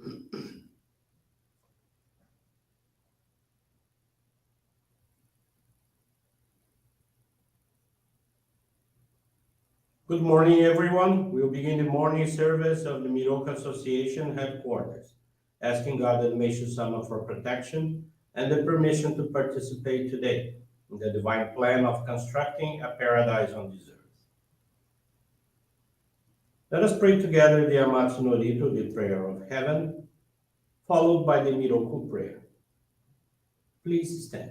Good morning, everyone. We'll begin the morning service of the Miroku Association headquarters, asking God and Meishu-sama for protection and the permission to participate today in the divine plan of constructing a paradise on this earth. Let us pray together the Amatsu-Norito, the prayer of heaven, followed by the Miroku Prayer. Please stand.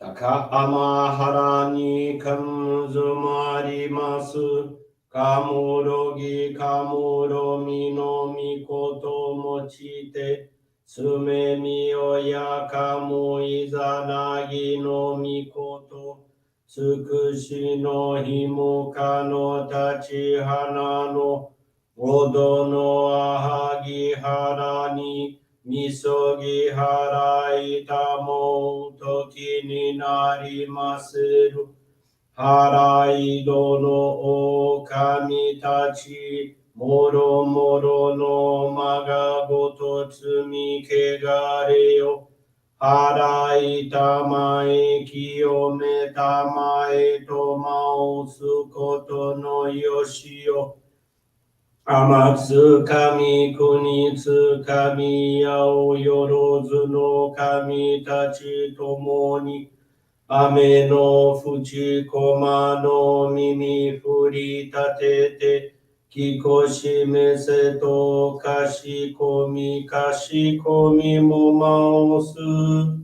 Takahama ni kanzumarimasu. Kamurogi kamuromi no mikoto mochite. Tsumemi oya kamu izanagi no mikoto. Tsukushi no himuka no tachihana no. Odo no ahagi harani. Misogi harai tamo toki ni narimasu. Harai dono o kami tachi. Moro moro no maga goto tsumi kegare yo. Harai tamae kiyome tamae tomao sukoto no yoshio. Amatsu kami kunitsu kami yao yorozu no kami tachi tomoni. Ame no fuchi koma no mimi furi tatete. Kikoshi mese to kashikomi mo maosu.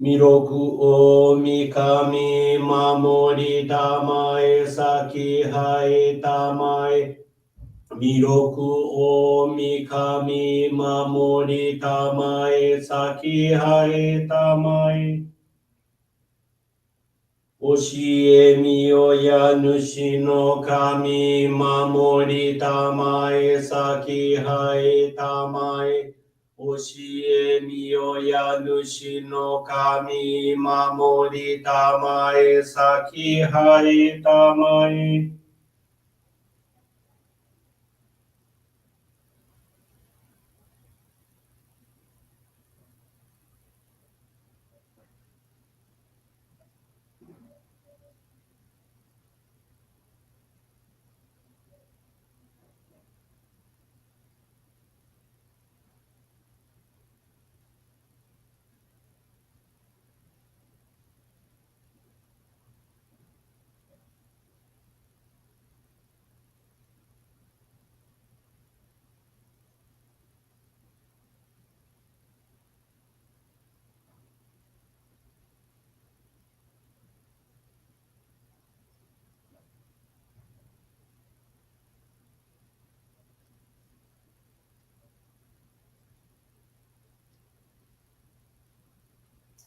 Miroku o mikami mamori tamae saki hae tamae. Miroku o mikami mamori tamae saki hae tamae. Oshie miyoya nushi no kami mamori tamae saki hae tamae. Oshie miyoya nushi no kami mamori tamae saki hae tamae.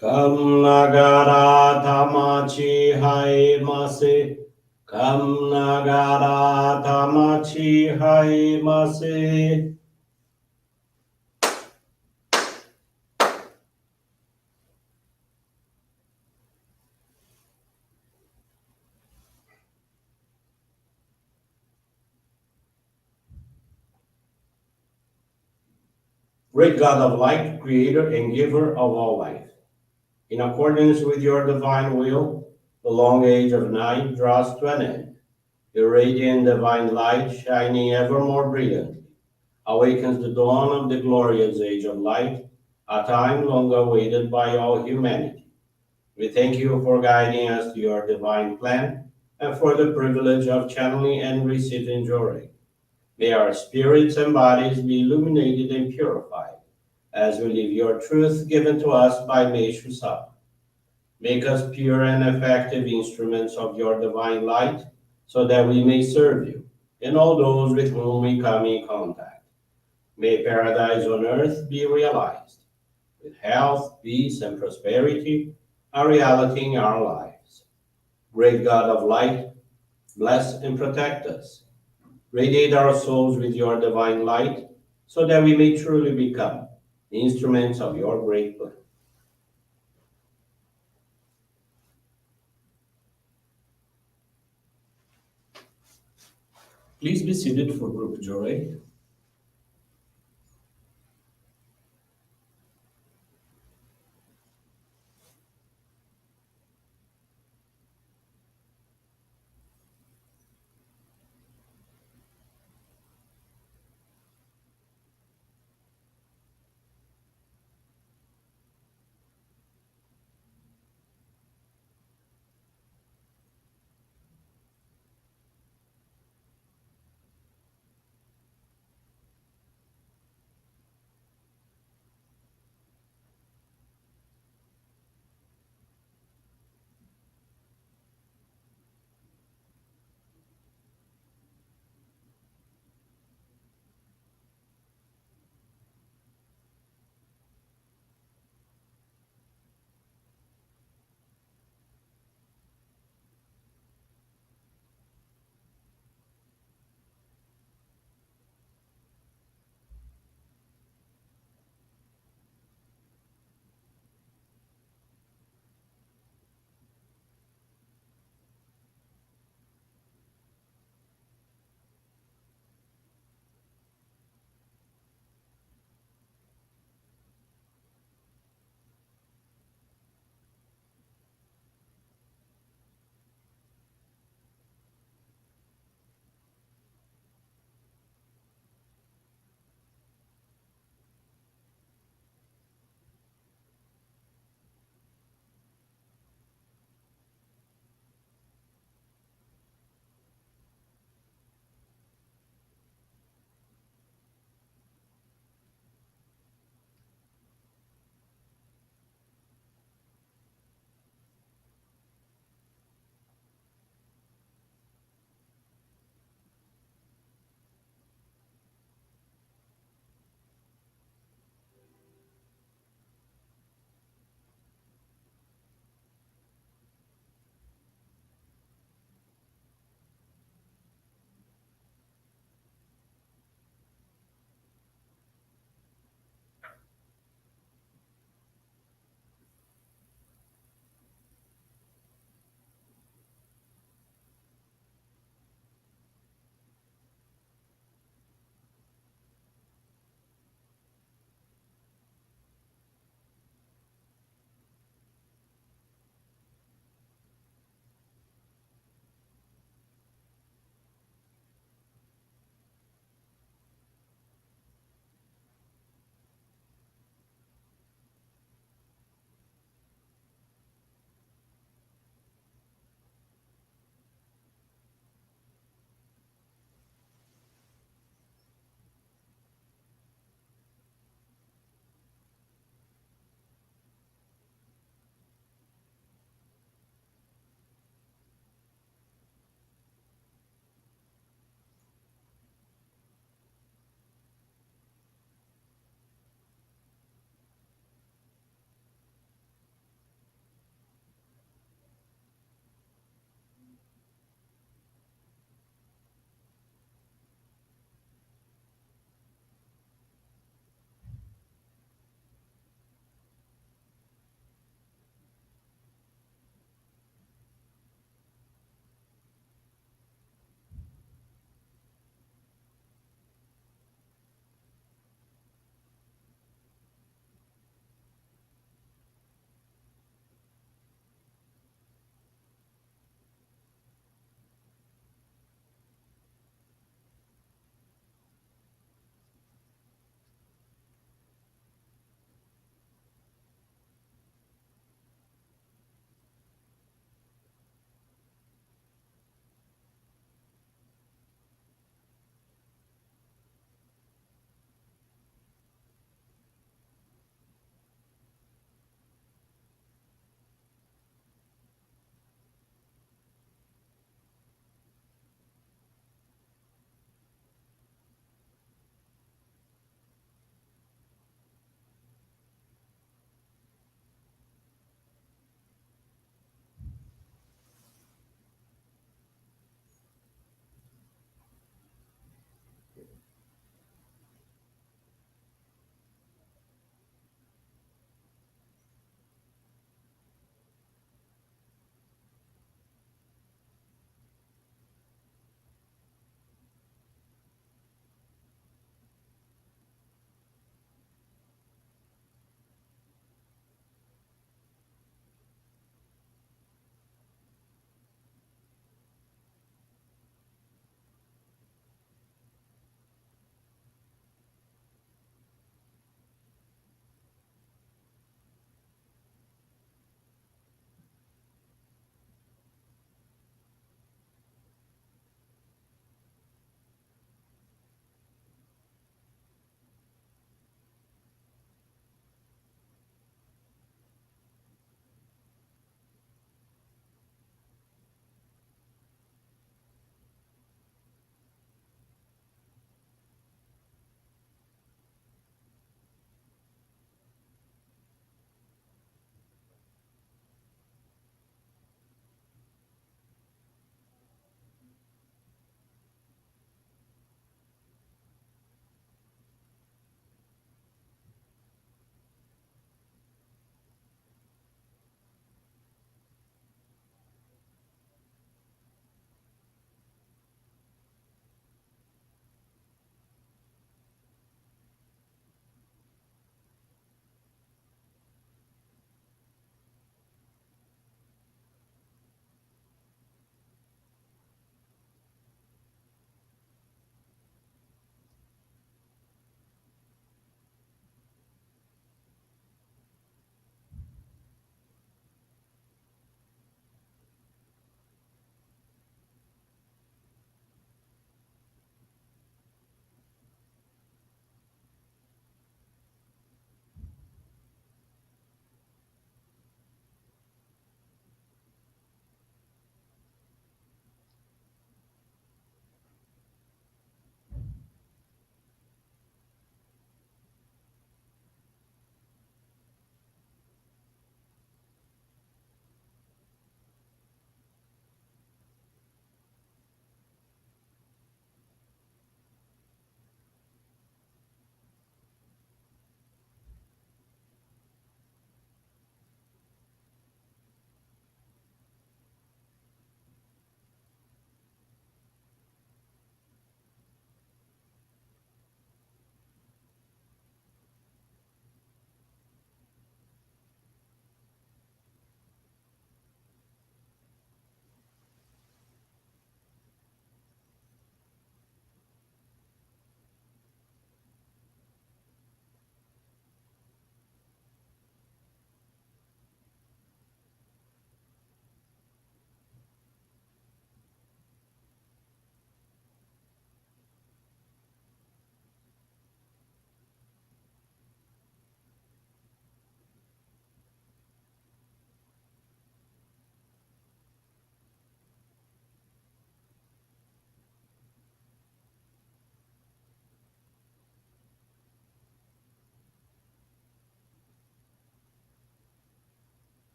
Kam nagara tamachi hai mase. Kam nagara tamachi hai mase. Great God of light, creator and giver of all life. In accordance with your divine will, the long age of night draws to an end. Your radiant divine light, shining ever more brilliantly, awakens the dawn of the glorious age of light, a time long awaited by all humanity. We thank you for guiding us to your divine plan and for the privilege of channeling and receiving Johrei. May our spirits and bodies be illuminated and purified as we live your truth given to us by Meishu-sama. Make us pure and effective instruments of your divine light so that we may serve you and all those with whom we come in contact. May paradise on earth be realized, with health, peace, and prosperity a reality in our lives. Great God of light, bless and protect us. Radiate our souls with your divine light, so that we may truly become instruments of your great plan. Please be seated for group Johrei.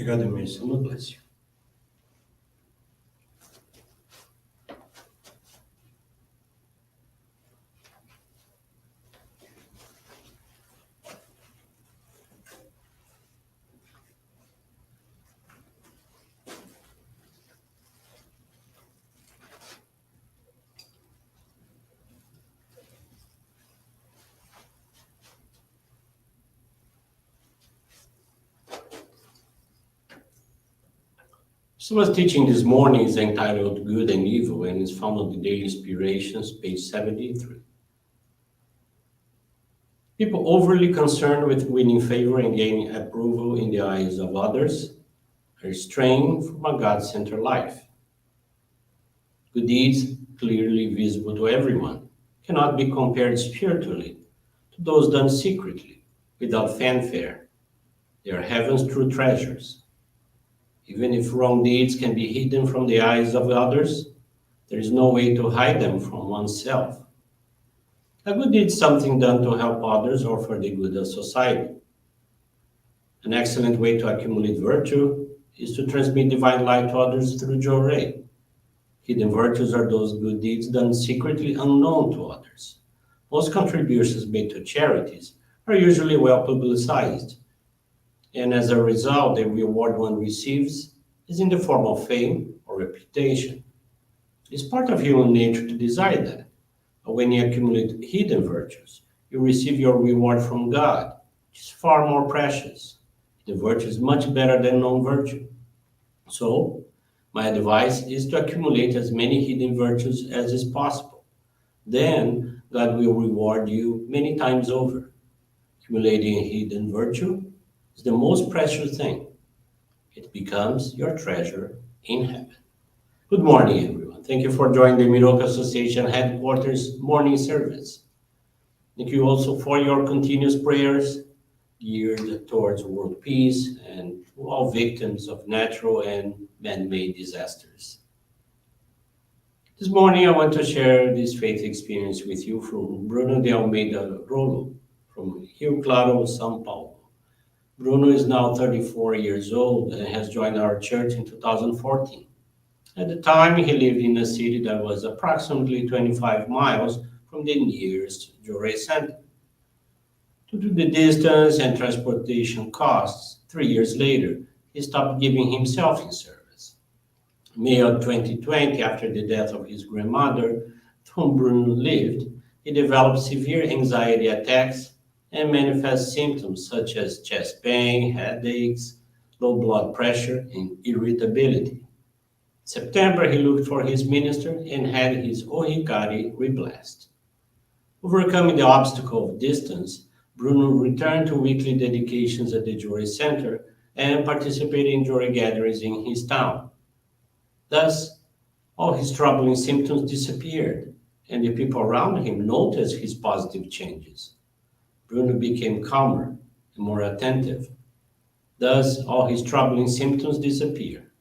May God and Meishu-sama bless you. Someone's teaching this morning is entitled Good and Evil and is found on the Daily Inspirations, page 73. People overly concerned with winning favor and gaining approval in the eyes of others are straying from a God-centered life. Good deeds, clearly visible to everyone, cannot be compared spiritually to those done secretly, without fanfare. They are heaven's true treasures. Even if wrong deeds can be hidden from the eyes of others, there is no way to hide them from oneself. A good deed is something done to help others or for the good of society. An excellent way to accumulate virtue is to transmit divine light to others through Johrei. Hidden virtues are those good deeds done secretly unknown to others. Most contributions made to charities are usually well publicized, and as a result, the reward one receives is in the form of fame or reputation. It's part of human nature to desire that. But when you accumulate hidden virtues, you receive your reward from God, which is far more precious. The virtue is much better than known virtue. So, my advice is to accumulate as many hidden virtues as is possible. Then, God will reward you many times over. Accumulating a hidden virtue is the most precious thing. It becomes your treasure in heaven. Good morning, everyone. Thank you for joining the Miroku Association headquarters morning service. Thank you also for your continuous prayers geared towards world peace and to all victims of natural and man-made disasters. This morning, I want to share this faith experience with you from Bruno de Almeida Rolo from Rio Claro, São Paulo. Bruno is now 34 years old and has joined our church in 2014. At the time, he lived in a city that was approximately 25 miles from the nearest Johrei center. Due to the distance and transportation costs, 3 years later, he stopped giving himself in service. In May of 2020, after the death of his grandmother, with whom Bruno lived, he developed severe anxiety attacks and manifest symptoms such as chest pain, headaches, low blood pressure, and irritability. In September, he looked for his minister and had his ohikari reblessed. Overcoming the obstacle of distance, Bruno returned to weekly dedications at the Johrei Center and participated in Johrei gatherings in his town. Thus, all his troubling symptoms disappeared, and the people around him noticed his positive changes. Bruno became calmer and more attentive. Thus, all his troubling symptoms disappeared.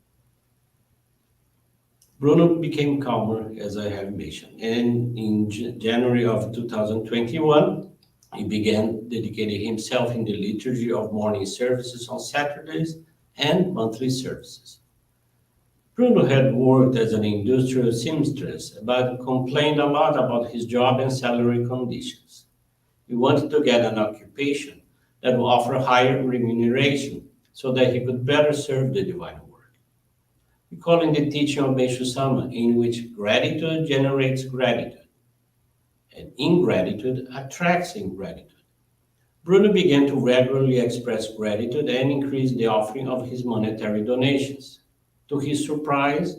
Bruno became calmer, as I have mentioned, and in January of 2021, he began dedicating himself in the liturgy of morning services on Saturdays and monthly services. Bruno had worked as an industrial seamstress, but complained a lot about his job and salary conditions. He wanted to get an occupation that would offer higher remuneration so that he could better serve the divine work. Recalling the teaching of Meishu-sama, in which gratitude generates gratitude, and ingratitude attracts ingratitude. Bruno began to regularly express gratitude and increase the offering of his monetary donations. To his surprise,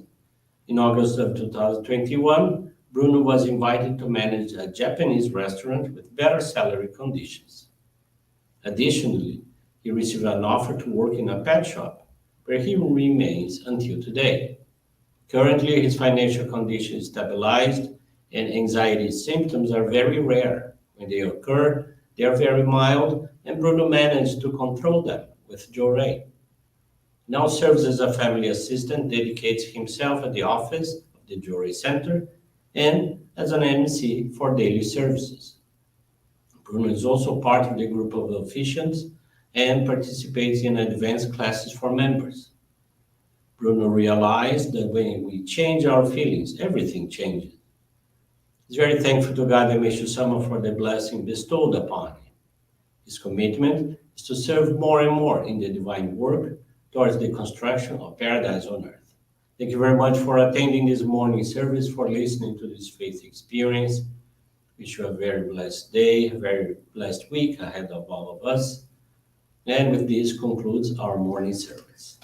in August of 2021, Bruno was invited to manage a Japanese restaurant with better salary conditions. Additionally, he received an offer to work in a pet shop, where he remains until today. Currently, his financial condition is stabilized, and anxiety symptoms are very rare. When they occur, they are very mild, and Bruno managed to control them with Johrei. Now serves as a family assistant, dedicates himself at the office of the Johrei Center, and as an MC for daily services. Bruno is also part of the group of officiants and participates in advanced classes for members. Bruno realized that when we change our feelings, everything changes. He's very thankful to God and Meishu-sama for the blessing bestowed upon him. His commitment is to serve more and more in the divine work towards the construction of paradise on earth. Thank you very much for attending this morning service, for listening to this faith experience. Wish you a very blessed day, a very blessed week ahead of all of us. And with this concludes our morning service.